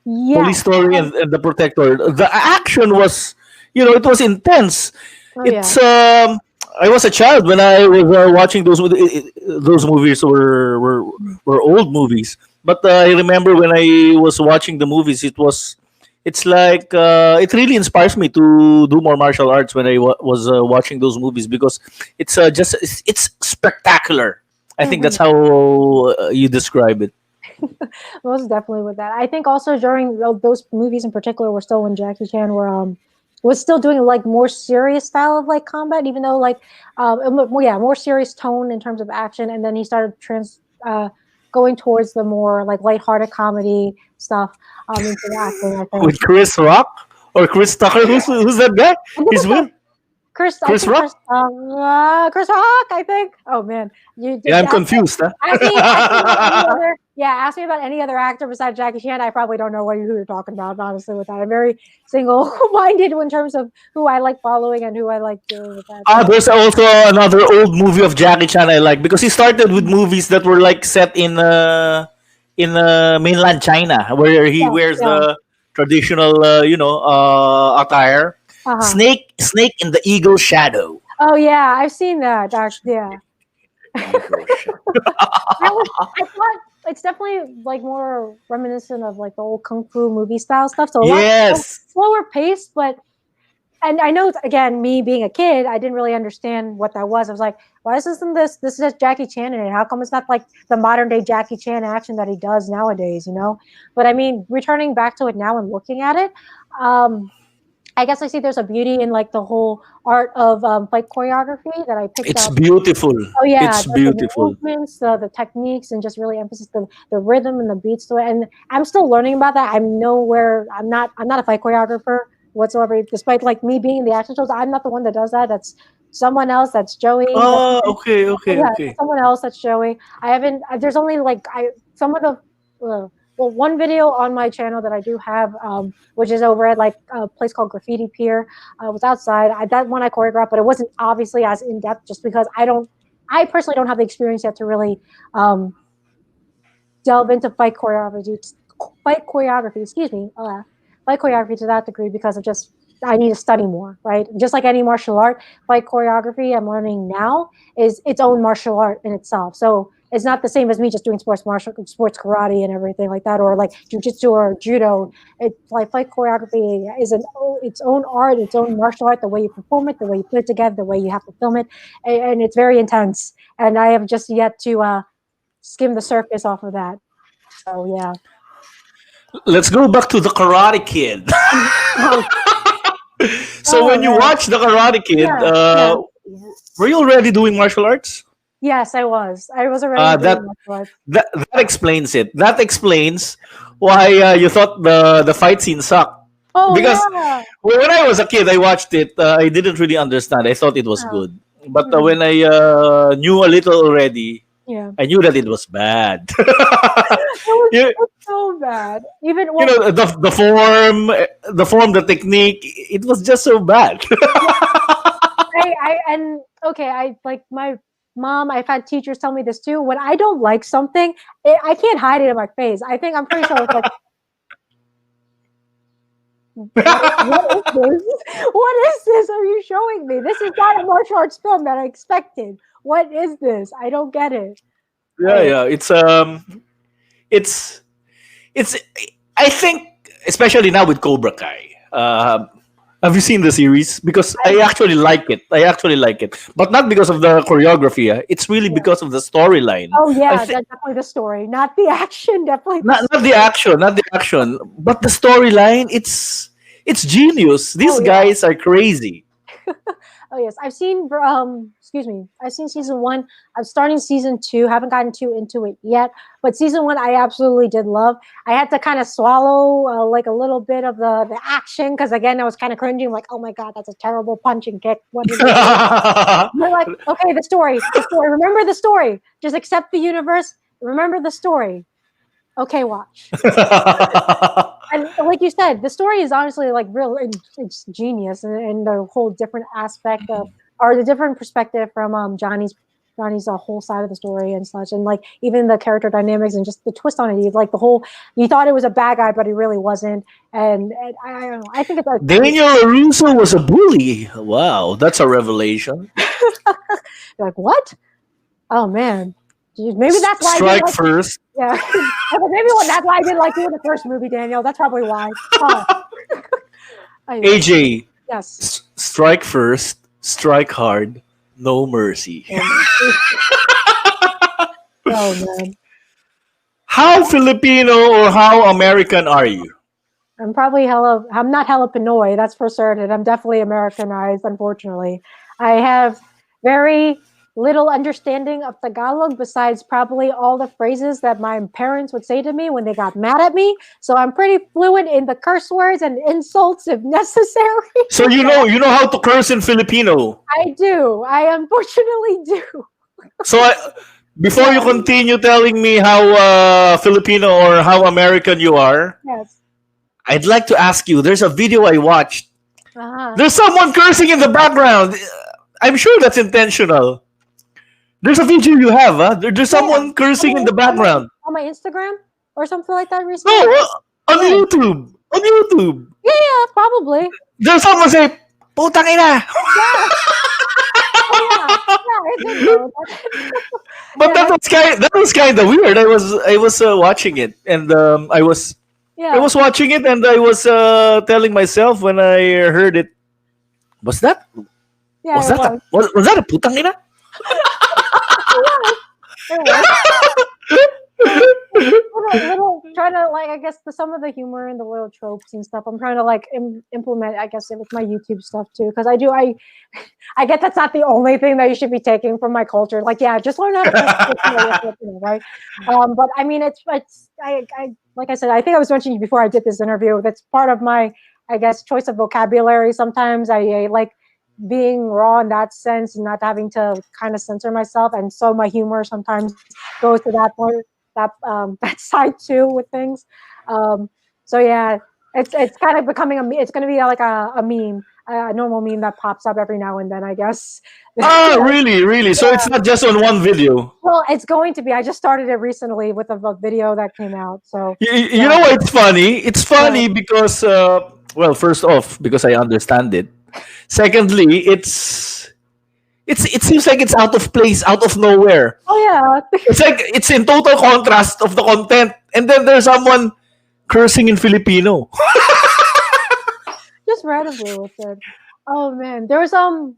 Yes. Story and The Protector. The action was, it was intense. Oh yeah. It's I was a child when I was watching those movies were old movies. But I remember when I was watching the movies, it's like it really inspires me to do more martial arts when I was watching those movies, because it's spectacular. I think that's Mhm. how you describe it. Most definitely with that. I think also during those movies in particular were still when Jackie Chan were was still doing like more serious style of like combat, even though like more serious tone in terms of action, and then he started going towards the more like lighthearted comedy stuff into the acting, I think. With Chris Rock or Chris Tucker? Who's that guy? He's with Chris Rock. Chris Rock, I think. Oh man, you did. Yeah, I'm confused. Huh? Ask me about any other actor besides Jackie Chan. I probably don't know who you're talking about. Honestly, with that, I'm very single-minded in terms of who I like following and who I like doing with that. There's also another old movie of Jackie Chan I like because he started with movies that were like set in mainland China, where he wears the traditional, attire. Snake in the Eagle Shadow. Oh yeah, I've seen that. Yeah. I thought it's definitely like more reminiscent of like the old kung fu movie style stuff. So slower paced, but and I know again, me being a kid, I didn't really understand what that was. I was like, why isn't this? This is Jackie Chan in it. How come it's not like the modern day Jackie Chan action that he does nowadays? But I mean, returning back to it now and looking at it, I guess I see there's a beauty in like the whole art of fight choreography that I picked up. It's beautiful. Oh yeah, it's beautiful. The movements, the techniques, and just really emphasis the rhythm and the beats to it. And I'm still learning about that. I'm not a fight choreographer whatsoever. Despite like me being in the action shows, I'm not the one that does that. That's someone else. That's Joey. Oh, okay. Someone else. That's Joey. I haven't. There's only like some of the. One video on my channel that I do have, which is over at like a place called Graffiti Pier, was outside. That one I choreographed, but it wasn't obviously as in depth, just because I personally don't have the experience yet to really delve into fight choreography. Fight choreography to that degree, because of just I need to study more, right? Just like any martial art, fight choreography I'm learning now is its own martial art in itself. So it's not the same as me just doing sports karate and everything like that, or like jujitsu or judo. It's like fight choreography is its own art, its own martial art. The way you perform it, the way you put it together, the way you have to film it, and it's very intense. And I have just yet to skim the surface off of that. So yeah. Let's go back to the Karate Kid. So when you watched the Karate Kid, were you already doing martial arts? Yes, I was. I was already doing martial arts. That explains it. That explains why you thought the fight scene sucked. Oh, because when I was a kid, I watched it. I didn't really understand. I thought it was good, but when I knew a little already, I knew that it was bad. It was so bad. Even the form, the technique. It was just so bad. I like my mom. I've had teachers tell me this too. When I don't like something, I can't hide it in my face. I'm pretty sure it's like. What is this? What is this? Are you showing me? This is not a martial arts film that I expected. What is this? I don't get it. Yeah. It's. I think, especially now with Cobra Kai. Have you seen the series? Because I actually like it. But not because of the choreography. It's really because of the storyline. Oh yeah, that's definitely the story, not the action. Definitely not the action, but the storyline. It's genius. These guys are crazy. Oh yes, I've seen. I've seen season 1. I'm starting season 2. Haven't gotten too into it yet, but season 1 I absolutely did love. I had to kind of swallow like a little bit of the action, because again I was kind of cringing, like, oh my god, that's a terrible punch and kick. What is it? They're like, okay, the story. Remember the story. Just accept the universe. Remember the story. Okay, watch. And like you said, the story is honestly like real. It's genius, and the whole different aspect of, or the different perspective from Johnny's whole side of the story and such, and like even the character dynamics and just the twist on it. Like you thought it was a bad guy, but he really wasn't. And I don't know. I think it's like Daniel LaRusso was a bully. Wow, that's a revelation. You're like, what? Oh man. Maybe that's why strike first. Yeah, maybe that's why I didn't like you in the first movie, Daniel. That's probably why. AJ, yes. Strike first, strike hard, no mercy. Oh man. How Filipino or how American are you? I'm probably hella. I'm not hella Pinoy, that's for certain. I'm definitely Americanized, unfortunately. I have very little understanding of Tagalog besides probably all the phrases that my parents would say to me when they got mad at me. So I'm pretty fluent in the curse words and insults if necessary. So you know how to curse in Filipino. I do. I unfortunately do. So before you continue telling me how Filipino or how American you are, Yes. I'd like to ask you. There's a video I watched. Uh-huh. There's someone cursing in the background. I'm sure that's intentional. There's a video you have, huh? There's someone cursing in the background. On my Instagram or something like that No, recently. on YouTube. On YouTube. Yeah, probably. There's someone say, "Putang ina." Oh, yeah, I did know that. But Yeah, that was kind of weird. I was watching it, and I was yeah. watching it, and I was telling myself when I heard it, was that Yeah, was it that was. was that a putang ina? It was. Little trying to like I guess some of the humor and the little tropes and stuff. I'm trying to like implement I guess with my YouTube stuff too because I get that's not the only thing that you should be taking from my culture. Like yeah, just learn how to Filipino, right? But I mean it's I like I said I think I was mentioning before I did this interview. That's part of my I guess choice of vocabulary. Sometimes I like being raw in that sense and not having to kind of censor myself, and so my humor sometimes goes to that point that side too with things. So yeah, it's kind of becoming it's going to be like a meme, a normal meme that pops up every now and then, I guess. Ah, really, really. So it's not just on one video. Well, it's going to be. I just started it recently with a video that came out. So You know what's funny? It's funny because well, first off, because I understand it. Secondly, it seems like it's out of place, out of nowhere. oh yeah, It's like it's in total contrast of the content, and then there's someone cursing in Filipino. just randomly with it. Oh man, there was oh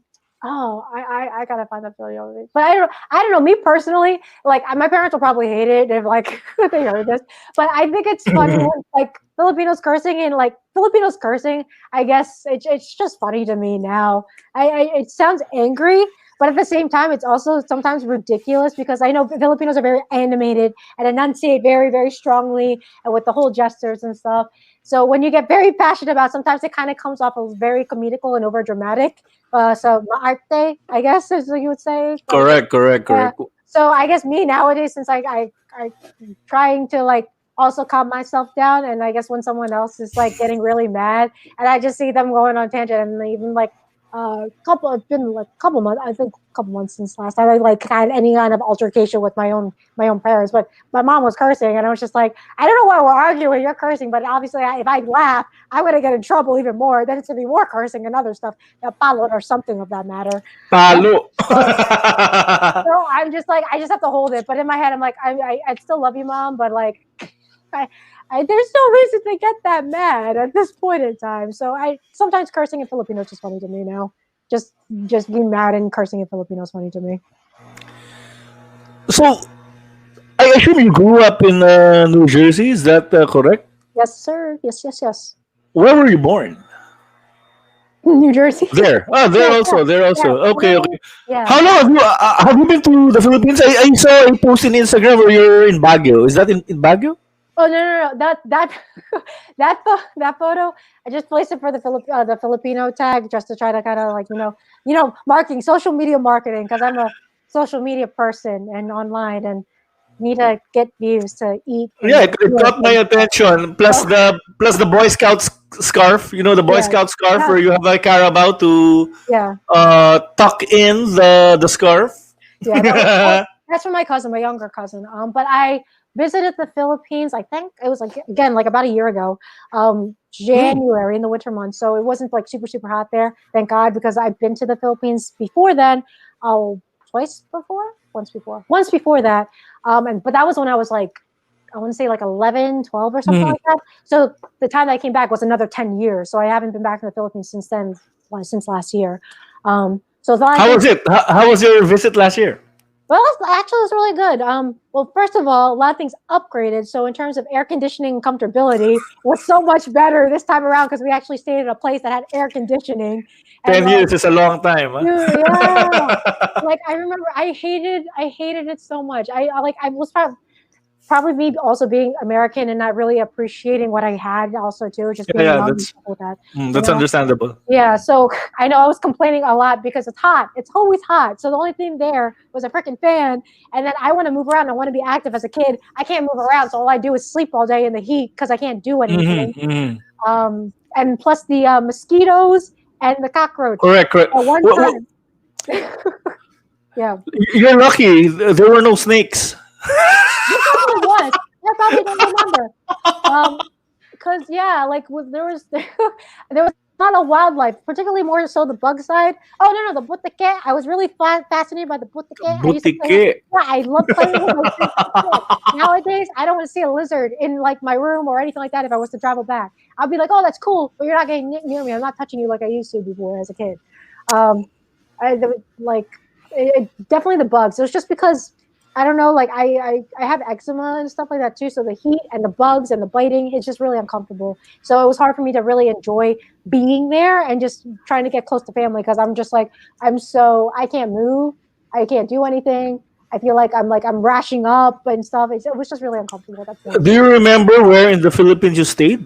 I gotta find that video of it. But I don't know. Me personally, like my parents will probably hate it if like they heard this. But I think it's funny when like Filipinos cursing and like Filipinos cursing. I guess it's just funny to me now. It sounds angry, but at the same time, it's also sometimes ridiculous because I know Filipinos are very animated and enunciate very, very strongly and with the whole gestures and stuff. So when you get very passionate about, sometimes it kind of comes off as very comical and over dramatic. So maarte, I guess, is what you would say. Correct. So I guess me nowadays, since I trying to like also calm myself down, and I guess when someone else is like getting really mad, and I just see them going on tangent, and even like it's been like a couple months, I think a couple months since last time I like had any kind of altercation with my own parents, but my mom was cursing and I was just like, I don't know why we're arguing, you're cursing, but obviously if I laugh, I'm going to get in trouble even more, then it's going to be more cursing and other stuff, palo or something of that matter. Palo. So I'm just like, I just have to hold it, but in my head I'm like, I still love you, Mom, but like there's no reason to get that mad at this point in time. So sometimes cursing in Filipino is just funny to me now. Just being mad and cursing in Filipino is funny to me. So I assume you grew up in New Jersey. Is that correct? Yes, sir. Yes. Where were you born? New Jersey. There. Oh, there also. Yeah. Okay. Yeah. How long have you been to the Philippines? I saw a post in Instagram where you're in Baguio. Is that in Baguio? Oh no! That photo, I just placed it for the Filipino tag just to try to kind of like marketing, social media marketing, because I'm a social media person and online and need to get views to eat. Yeah, it caught my attention. Plus the Boy Scout scarf. You know the Boy Scout scarf where you have a Carabao to tuck in the scarf. Yeah, that's from my cousin, my younger cousin. But I visited the Philippines, I think it was like again like about a year ago, January in the winter months. So it wasn't like super super hot there, thank God, because I've been to the Philippines before then, once before that, but that was when I was like, I want to say like 11, 12 or something like that. So the time that I came back was another 10 years. So I haven't been back in the Philippines since then, since last year. So how was it? How was your visit last year? Well, actually, it's really good. Well, first of all, a lot of things upgraded. So in terms of air conditioning and comfortability, was so much better this time around because we actually stayed at a place that had air conditioning, and 10 years is a long time, dude, yeah, huh? like I remember, I hated it so much. I was probably me also being American and not really appreciating what I had also too, just Yeah, being yeah, young and stuff like that, you that's know. understandable. Yeah, so I know I was complaining a lot because it's hot. It's always hot. So the only thing there was a freaking fan. And then I want to move around. I want to be active as a kid. I can't move around. So all I do is sleep all day in the heat because I can't do anything. And plus the mosquitoes and the cockroach. Correct, correct. At one time. Yeah. You're lucky. There were no snakes. This probably was. I probably don't remember. Because there was there was not a wildlife, particularly more so the bug side. Oh no, the butike. I was really fascinated by the butike. I used to play. Butike. Yeah, I love playing with my kids. Nowadays, I don't want to see a lizard in like my room or anything like that. If I was to travel back, I'll be like, oh, that's cool, but you're not getting near me. I'm not touching you like I used to before as a kid. Definitely the bugs. It was just because I don't know, like I have eczema and stuff like that too. So the heat and the bugs and the biting, it's just really uncomfortable. So it was hard for me to really enjoy being there and just trying to get close to family because I'm just like I can't move, I can't do anything. I feel like I'm rashing up and stuff. It was just really uncomfortable at that point. Do you remember where in the Philippines you stayed?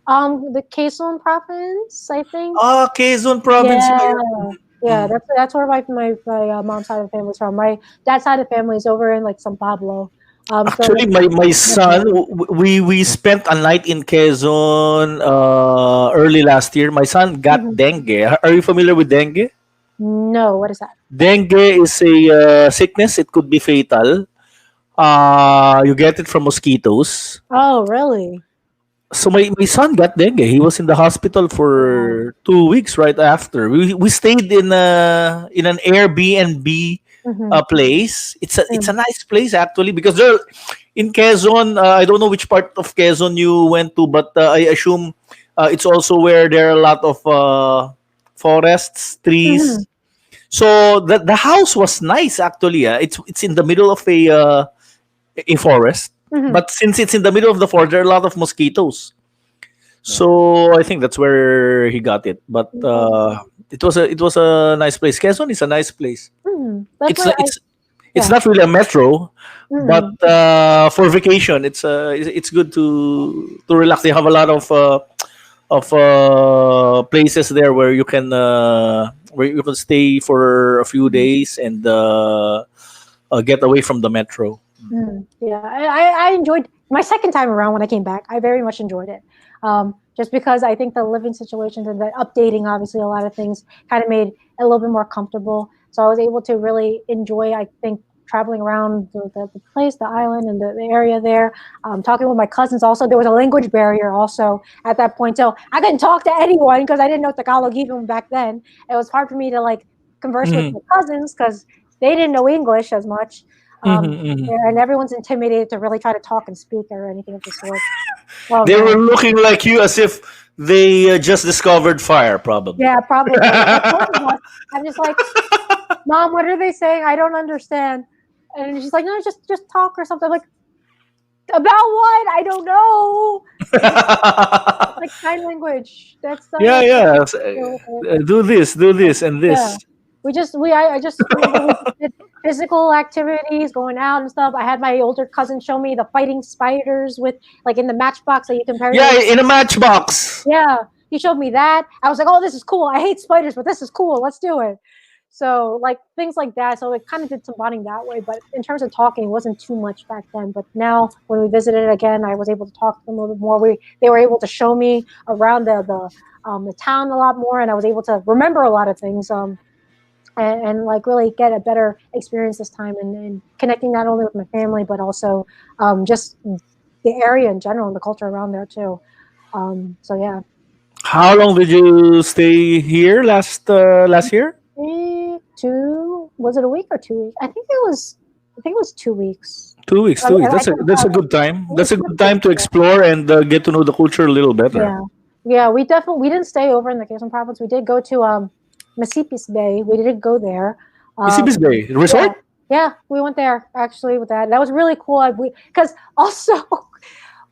The Quezon province, I think. Quezon province. Yeah, that's where my mom's side of the family is from. My dad's side of the family is over in like San Pablo. Actually, my son, we spent a night in Quezon early last year. My son got dengue. Are you familiar with dengue? No, what is that? Dengue is a sickness. It could be fatal. You get it from mosquitoes. Oh, really? So my son got dengue. He was in the hospital for 2 weeks right after. We stayed in an Airbnb place. It's a nice place actually because there in Quezon. I don't know which part of Quezon you went to, but I assume it's also where there are a lot of forests, trees. So the house was nice actually. It's in the middle of a forest. But since it's in the middle of the forest, there are a lot of mosquitoes. So I think that's where he got it. But it was a nice place. Quezon is a nice place. It's not really a metro, but for vacation, it's good to relax. They have a lot of places there where you can stay for a few days and get away from the metro. Yeah, I enjoyed my second time around when I came back. I very much enjoyed it. Just because I think the living situations and the updating, obviously, a lot of things kind of made it a little bit more comfortable. So I was able to really enjoy, I think, traveling around the place, the island, and the area there. Talking with my cousins also. There was a language barrier also at that point. So I couldn't talk to anyone because I didn't know Tagalog even back then. It was hard for me to like converse with my cousins because they didn't know English as much. And everyone's intimidated to really try to talk and speak or anything of the sort. They were looking like you as if they just discovered fire, probably. Yeah, probably. I'm just like, Mom, what are they saying? I don't understand. And she's like, no, just talk or something. I'm like, about what? I don't know. Like sign language. That's yeah. Do this, and this. Yeah. We did physical activities, going out and stuff. I had my older cousin show me the fighting spiders with like in the matchbox that you compare. Yeah, in a matchbox. Yeah, he showed me that. I was like, oh, this is cool. I hate spiders, but this is cool. Let's do it. So like things like that. So it kind of did some bonding that way. But in terms of talking, it wasn't too much back then. But now when we visited again, I was able to talk to them a little bit more. They were able to show me around the town a lot more, and I was able to remember a lot of things. And like really get a better experience this time and connecting not only with my family but also just the area in general and the culture around there too. So yeah. How long did you stay here last year? Was it a week or 2 weeks? I think it was 2 weeks. 2 weeks. That's a good time. That's a good time to explore and get to know the culture a little better. Yeah. We didn't stay over in the Quezon province. We did go to Masipis Bay. We didn't go there. Masipis Bay resort? Yeah, we went there actually with that. That was really cool. Because also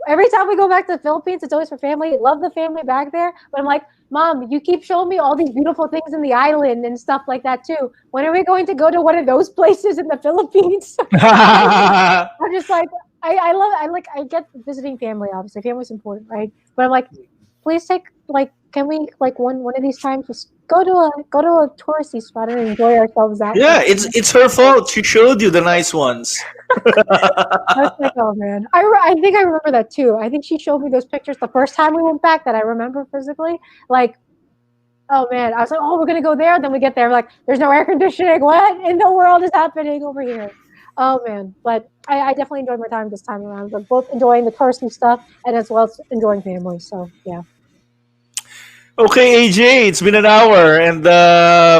every time we go back to the Philippines, it's always for family. Love the family back there. But I'm like, Mom, you keep showing me all these beautiful things in the island and stuff like that too. When are we going to go to one of those places in the Philippines? I'm just like, I love, I get visiting family. Obviously, family's important, right? But I'm like, please take, like, can we, like, one of these times just go to a touristy spot and enjoy ourselves that way? Yeah, it's her fault. She showed you the nice ones. I was like, oh man, I think I remember that too. I think she showed me those pictures the first time we went back that I remember physically. Like, oh man, I was like, oh, we're gonna go there. Then we get there, like, there's no air conditioning. What in the world is happening over here? Oh man, but I definitely enjoyed my time this time around. But both enjoying the touristy stuff and as well as enjoying family. So yeah. Okay, AJ, it's been an hour, and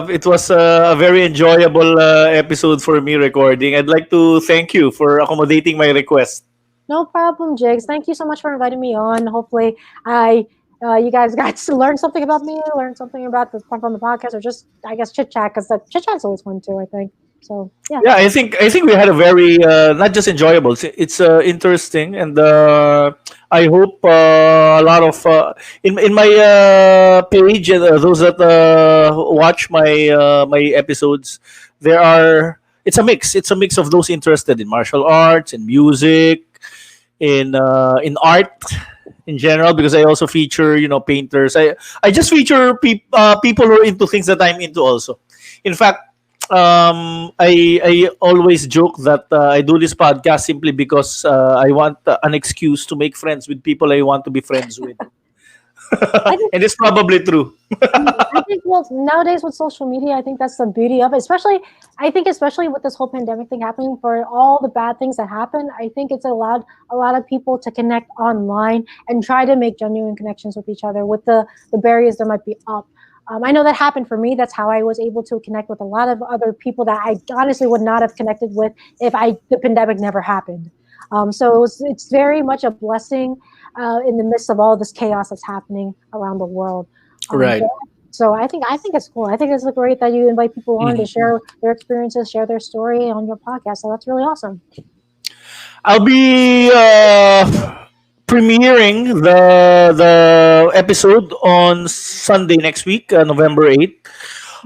it was a very enjoyable episode for me recording. I'd like to thank you for accommodating my request. No problem, Jigs. Thank you so much for inviting me on. Hopefully, you guys got to learn something about me, learn something about the from the podcast, or just I guess chit chat because the chit chat's always fun too. I think so. Yeah. Yeah, I think we had a very not just enjoyable. It's interesting, and I hope a lot of in my page and those that watch my episodes, there are it's a mix. It's a mix of those interested in martial arts, in music, in art in general. Because I also feature painters. I just feature people who are into things that I'm into also. In fact, I always joke that I do this podcast simply because I want an excuse to make friends with people I want to be friends with. I think And it's probably true. I think well nowadays with social media, I think that's the beauty of it. Especially with this whole pandemic thing happening, for all the bad things that happen, I think it's allowed a lot of people to connect online and try to make genuine connections with each other with the barriers that might be up. I know that happened for me. That's how I was able to connect with a lot of other people that I honestly would not have connected with if the pandemic never happened. So it's very much a blessing in the midst of all this chaos that's happening around the world. Right. So I think it's cool. I think it's great that you invite people on to Mhm. share their experiences, share their story on your podcast. So that's really awesome. I'll be premiering the episode on Sunday next week, November 8th.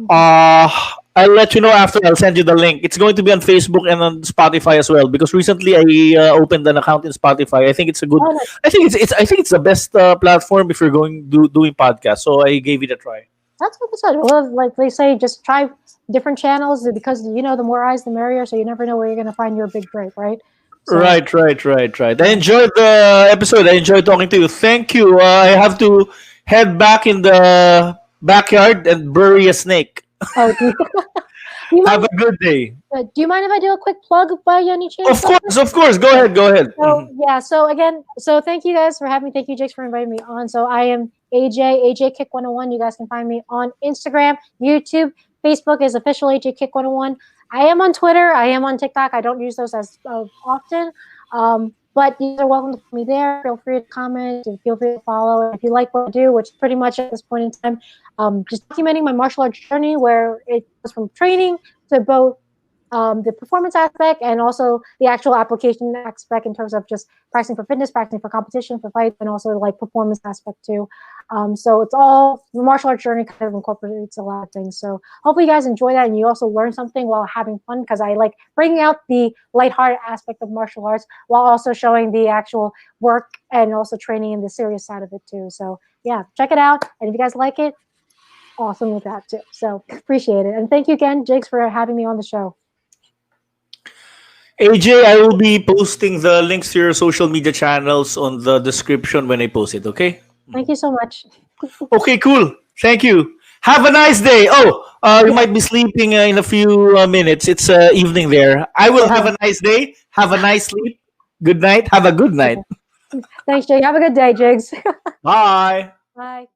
Uh, I'll let you know after. I'll send you the link. It's going to be on Facebook and on Spotify as well. Because recently I opened an account in Spotify. I think it's a good. Oh, no, I think it's the best platform if you're doing podcasts. So I gave it a try. that's what they said. Well, like they say, just try different channels because the more eyes, the merrier. So you never know where you're going to find your big break, right? So, Right. I enjoyed the episode. I enjoyed talking to you. Thank you. I have to head back in the backyard and bury a snake. oh, do you Have mind? a good day. Do you mind if I do a quick plug by any chance? Of course. Go ahead. So yeah, so again, so thank you guys for having me. Thank you, Jakes, for inviting me on. So I am AJ Kick 101. You guys can find me on Instagram, YouTube, Facebook is official AJ Kick 101. I am on Twitter. I am on TikTok. I don't use those as often, but you are welcome to me there. Feel free to comment and feel free to follow. And if you like what I do, which pretty much at this point in time, just documenting my martial arts journey, where it goes from training to both the performance aspect and also the actual application aspect in terms of just practicing for fitness, practicing for competition, for fights, and also like performance aspect too. So it's all the martial arts journey kind of incorporates a lot of things. So hopefully you guys enjoy that and you also learn something while having fun, because I like bringing out the lighthearted aspect of martial arts while also showing the actual work and also training in the serious side of it too. So yeah, check it out. And if you guys like it, awesome with that too. So appreciate it. And thank you again, Jakes, for having me on the show. AJ, I will be posting the links to your social media channels on the description when I post it. Okay. Thank you so much. Okay. Cool. Thank you. Have a nice day. Oh, you might be sleeping in a few minutes. It's evening there. I will have a nice day. Have a nice sleep. Good night. Have a good night. Thanks, Jake. Have a good day, Jigs. Bye. Bye.